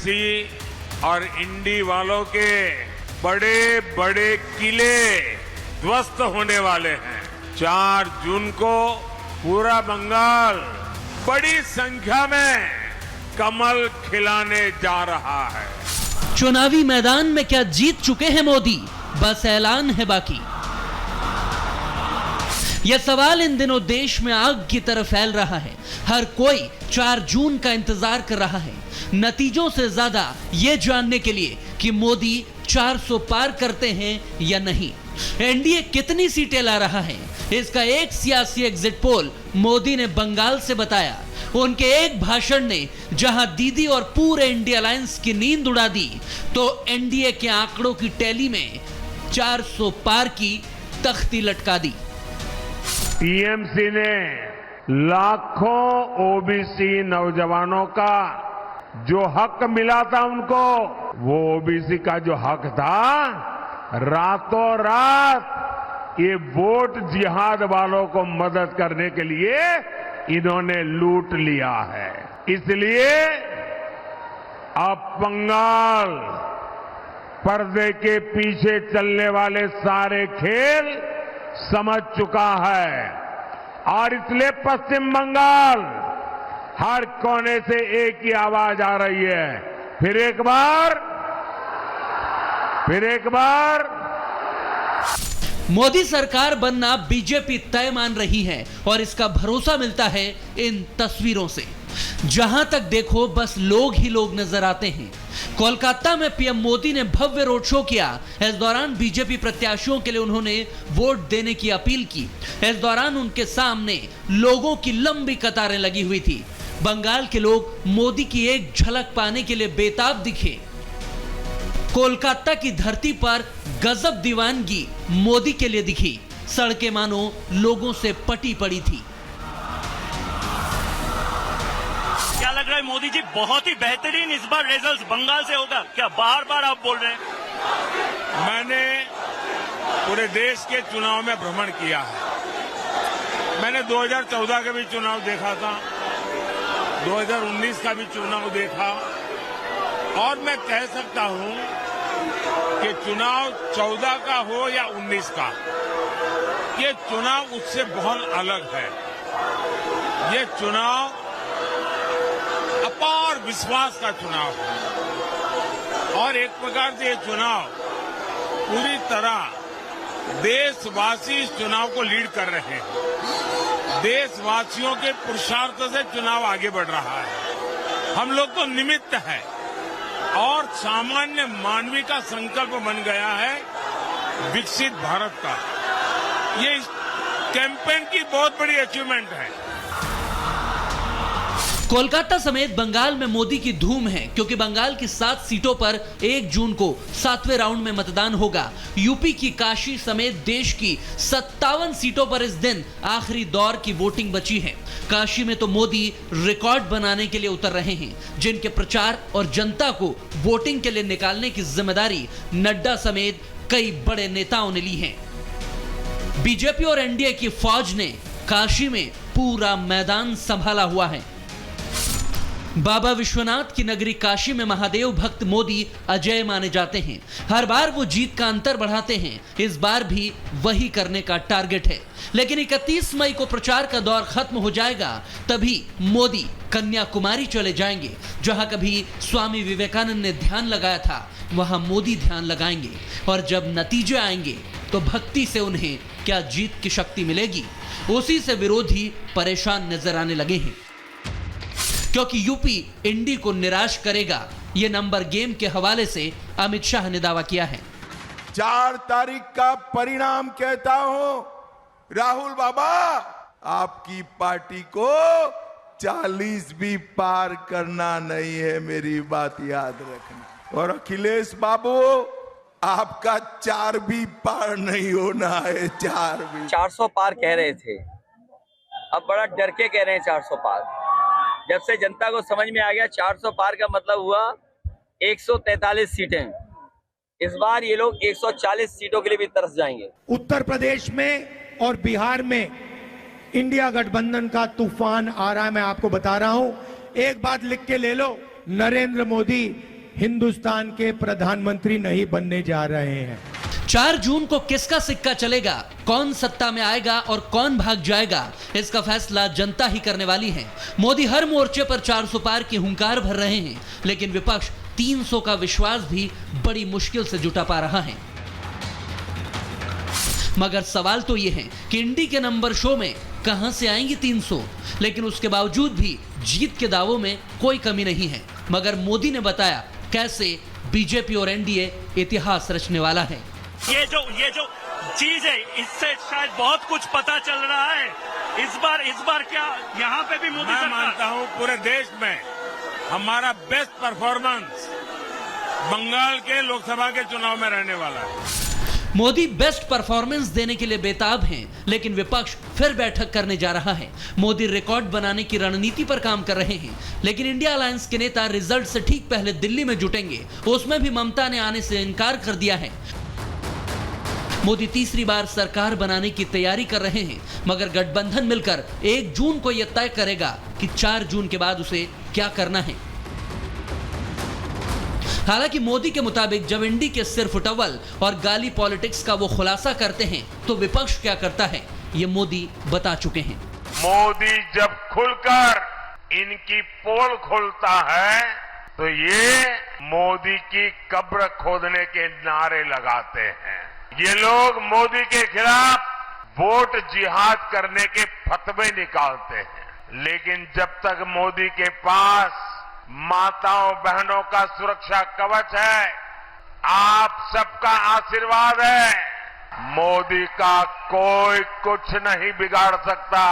TMC और इंडी वालों के बड़े बड़े किले ध्वस्त होने वाले हैं। 4 जून को पूरा बंगाल बड़ी संख्या में कमल खिलाने जा रहा है। चुनावी मैदान में क्या जीत चुके हैं मोदी? बस ऐलान है बाकी। यह सवाल इन दिनों देश में आग की तरह फैल रहा है। हर कोई 4 जून का इंतजार कर रहा है, नतीजों से ज्यादा यह जानने के लिए कि मोदी 400 पार करते हैं या नहीं। एनडीए कितनी सीटें ला रहा है, इसका एक सियासी एग्जिट पोल मोदी ने बंगाल से बताया। उनके एक भाषण ने जहां दीदी और पूरे इंडिया अलायंस की नींद उड़ा दी, तो एनडीए के आंकड़ों की टैली में 400 पार की तख्ती लटका दी। टीएमसी ने लाखों ओबीसी नौजवानों का जो हक मिला था उनको, वो ओबीसी का जो हक था, रातों रात ये वोट जिहाद वालों को मदद करने के लिए इन्होंने लूट लिया है। इसलिए अब बंगाल पर्दे के पीछे चलने वाले सारे खेल समझ चुका है और इसलिए पश्चिम बंगाल हर कोने से एक ही आवाज आ रही है, फिर एक बार मोदी सरकार बनना बीजेपी तय मान रही है और इसका भरोसा मिलता है इन तस्वीरों से। जहां तक देखो बस लोग ही लोग नजर आते हैं। कोलकाता में पीएम मोदी ने भव्य रोड शो किया। इस दौरान बीजेपी प्रत्याशियों के लिए उन्होंने वोट देने की अपील की। इस दौरान उनके सामने लोगों की लंबी कतारें लगी हुई थी। बंगाल के लोग मोदी की एक झलक पाने के लिए बेताब दिखे। कोलकाता की धरती पर गजब दीवानगी मोदी के लिए दिखी। सड़कें मानो लोगों से पटी पड़ी थी। क्या लग रहा है मोदी जी बहुत ही बेहतरीन इस बार रिजल्ट बंगाल से होगा क्या? बार बार आप बोल रहे हैं। मैंने पूरे देश के चुनाव में भ्रमण किया है। मैंने 2014 का भी चुनाव देखा था, 2019 का भी चुनाव देखा, और मैं कह सकता हूं कि चुनाव 14 का हो या 19 का, ये चुनाव उससे बहुत अलग है। ये चुनाव अपार विश्वास का चुनाव है और एक प्रकार से ये चुनाव पूरी तरह देशवासी इस चुनाव को लीड कर रहे हैं। देशवासियों के पुरुषार्थ से चुनाव आगे बढ़ रहा है। हम लोग तो निमित्त हैं और सामान्य मानवीय का संकल्प बन गया है विकसित भारत का। ये इस कैंपेन की बहुत बड़ी अचीवमेंट है। कोलकाता समेत बंगाल में मोदी की धूम है, क्योंकि बंगाल की 7 सीटों पर 1 जून को 7वें राउंड में मतदान होगा। यूपी की काशी समेत देश की 57 सीटों पर इस दिन आखिरी दौर की वोटिंग बची है। काशी में तो मोदी रिकॉर्ड बनाने के लिए उतर रहे हैं, जिनके प्रचार और जनता को वोटिंग के लिए निकालने की जिम्मेदारी नड्डा समेत कई बड़े नेताओं ने ली है। बीजेपी और एनडीए की फौज ने काशी में पूरा मैदान संभाला हुआ है। बाबा विश्वनाथ की नगरी काशी में महादेव भक्त मोदी अजय माने जाते हैं। हर बार वो जीत का अंतर बढ़ाते हैं। इस बार भी वही करने का टारगेट है। लेकिन 31 मई को प्रचार का दौर खत्म हो जाएगा, तभी मोदी कन्याकुमारी चले जाएंगे। जहां कभी स्वामी विवेकानंद ने ध्यान लगाया था, वहां मोदी ध्यान लगाएंगे। और जब नतीजे आएंगे तो भक्ति से उन्हें क्या जीत की शक्ति मिलेगी, उसी से विरोधी परेशान नजर आने लगे हैं। क्योंकि यूपी इंडी को निराश करेगा, ये नंबर गेम के हवाले से अमित शाह ने दावा किया है। 4 तारीख का परिणाम कहता हूं, राहुल बाबा आपकी पार्टी को 40 भी पार करना नहीं है, मेरी बात याद रखना। और अखिलेश बाबू आपका 4 भी पार नहीं होना है, 4 भी। 400 पार कह रहे थे, अब बड़ा डर के कह रहे हैं 400 पार। जब से जनता को समझ में आ गया 400 पार का मतलब हुआ 143 सीटें। इस बार ये लोग 140 सीटों के लिए भी तरस जाएंगे। उत्तर प्रदेश में और बिहार में इंडिया गठबंधन का तूफान आ रहा है। मैं आपको बता रहा हूं, एक बात लिख के ले लो, नरेंद्र मोदी हिंदुस्तान के प्रधानमंत्री नहीं बनने जा रहे हैं। 4 जून को किसका सिक्का चलेगा, कौन सत्ता में आएगा और कौन भाग जाएगा, इसका फैसला जनता ही करने वाली है। मोदी हर मोर्चे पर 400 पार की हुंकार भर रहे हैं, लेकिन विपक्ष 300 का विश्वास भी बड़ी मुश्किल से जुटा पा रहा है। मगर सवाल तो यह है कि इंडी के नंबर शो में कहां से आएंगी 300, लेकिन उसके बावजूद भी जीत के दावों में कोई कमी नहीं है। मगर मोदी ने बताया कैसे बीजेपी और एनडीए इतिहास रचने वाला है। ये जो चीज है, इससे शायद बहुत कुछ पता चल रहा है। इस बार क्या यहाँ पे भी मोदी मैं मानता सरकार? हूँ पूरे देश में हमारा बेस्ट परफॉर्मेंस बंगाल के लोकसभा के चुनाव में रहने वाला है। मोदी बेस्ट परफॉर्मेंस देने के लिए बेताब हैं, लेकिन विपक्ष फिर बैठक करने जा रहा है। मोदी रिकॉर्ड बनाने की रणनीति पर काम कर रहे हैं, लेकिन इंडिया अलायंस के नेता रिजल्ट से ठीक पहले दिल्ली में जुटेंगे। उसमें भी ममता ने आने से इनकार कर दिया है। मोदी तीसरी बार सरकार बनाने की तैयारी कर रहे हैं, मगर गठबंधन मिलकर 1 जून को यह तय करेगा कि 4 जून के बाद उसे क्या करना है। हालांकि मोदी के मुताबिक जब इंडी के सिर फुटवल और गाली पॉलिटिक्स का वो खुलासा करते हैं तो विपक्ष क्या करता है, ये मोदी बता चुके हैं। मोदी जब खुलकर इनकी पोल खोलता है तो ये मोदी की कब्र खोदने के नारे लगाते हैं। ये लोग मोदी के खिलाफ वोट जिहाद करने के फतवे निकालते हैं, लेकिन जब तक मोदी के पास माताओं बहनों का सुरक्षा कवच है, आप सबका आशीर्वाद है, मोदी का कोई कुछ नहीं बिगाड़ सकता।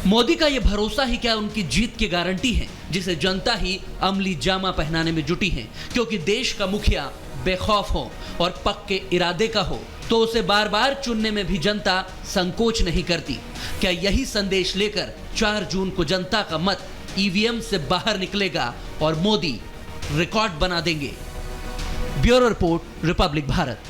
मोदी का यह भरोसा ही क्या उनकी जीत की गारंटी है, जिसे जनता ही अमली जामा पहनाने में जुटी है। क्योंकि देश का मुखिया बेखौफ हो और पक्के इरादे का हो तो उसे बार बार चुनने में भी जनता संकोच नहीं करती। क्या यही संदेश लेकर 4 जून को जनता का मत ईवीएम से बाहर निकलेगा और मोदी रिकॉर्ड बना देंगे? Bureau report, Republic Bharat.